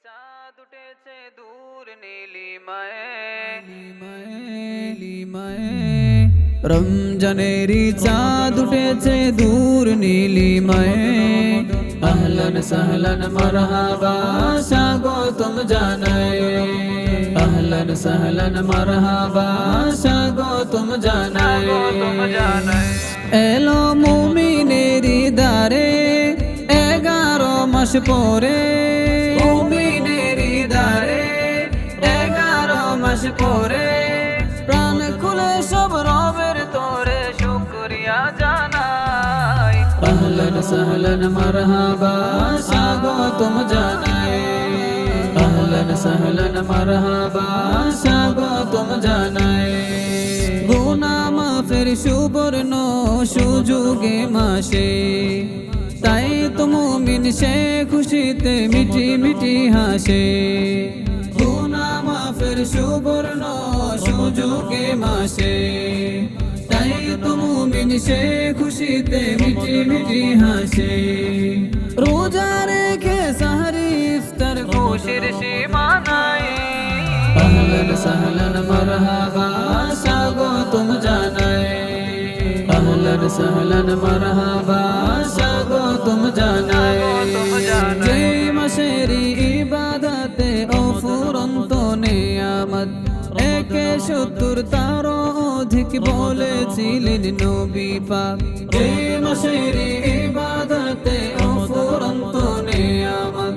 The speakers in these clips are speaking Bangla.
চাঁদ উঠেছে দূর নীলিমায় রমজানেরি চাঁদ উঠেছে দূর নীলিমায় আহলান সাহলান মারহাবা স্বাগতম জানাই আহলান সাহলান মারহাবা স্বাগতম জানাই এলো মুমিনেরি দারে 11 মাস পরে মুমিনেরি দারে 11 মাস পরে প্রাণ খুলে সব রবের তোরে শুকরিয়া জানাই আহলান সাহলান মারহাবা স্বাগতম জানাই আহলান সাহলান মারহাবা স্বাগতম জানাই গুনাহ মাফের সুবর্ণ সুযোগে মাসে তাই তো মুমিন সে খুশিতে মিটি মিটি হাসে গুনাহ মাফের সুবর্ণ সুযোগে মাসে তাই তো মুমিন সে খুশিতে মিটি মিটি হাসে রোজা রেখে সাহরি ইফতার খুশির সীমা নাই আহলান সাহলান মারহাবা স্বাগতম জানাই আহলান সাহলান মারহাবা স্বাগতম জানাই যে মাসের ইবাদতে অফুরন্ত নিয়ামত 71 তারও অধিক বলেছিলেন নবী পাক যে মাসের ইবাদতে অফুরন্ত নিয়ামত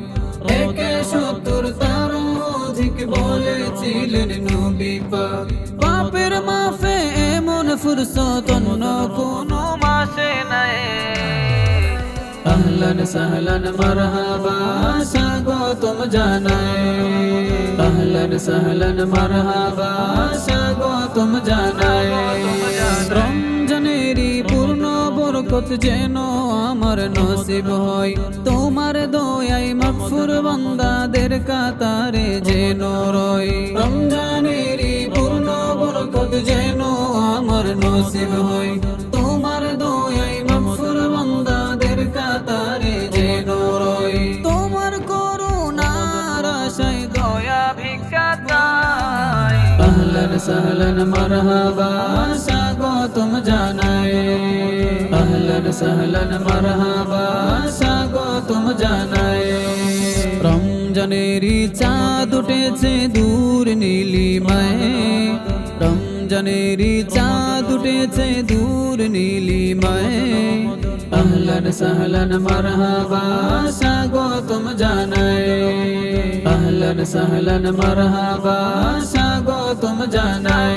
71 তারও অধিক বলেছিলেন নবী পাক পাপের মাফে এমন ফুরসত অন্য কোনো মাসে নাই আহলান সাহলান মারহাবা স্বাগতম জানাই আহলান সাহলান মারহাবা স্বাগতম জানাই রমজানেরি পূর্ণ বরকত যেন আমার নসিব হয় তোমার দয়ায় মাগফুর বান্দাদের কাতারে যেন রয় রমজানেরি পূর্ণ বরকত যেন আমার নসিব হয় তোমার দয়ায় মাগফুর বান্দাদের কাতারে যেন রয় তোমার করুণার আশায় দয়া ভিক্ষা চাই আহলান সাহলান মারহাবা স্বাগতম জানাই আহলান সাহলান মারহাবা স্বাগতম জানাই রমজানেরি চাঁদ উঠেছে দূর নীলিমায় রমজানেরি চাঁদ উঠেছে দূর নীলিমায় আহলান সাহলান মারহাবা স্বাগতম জানাই আহলান সাহলান মারহাবা স্বাগতম জানাই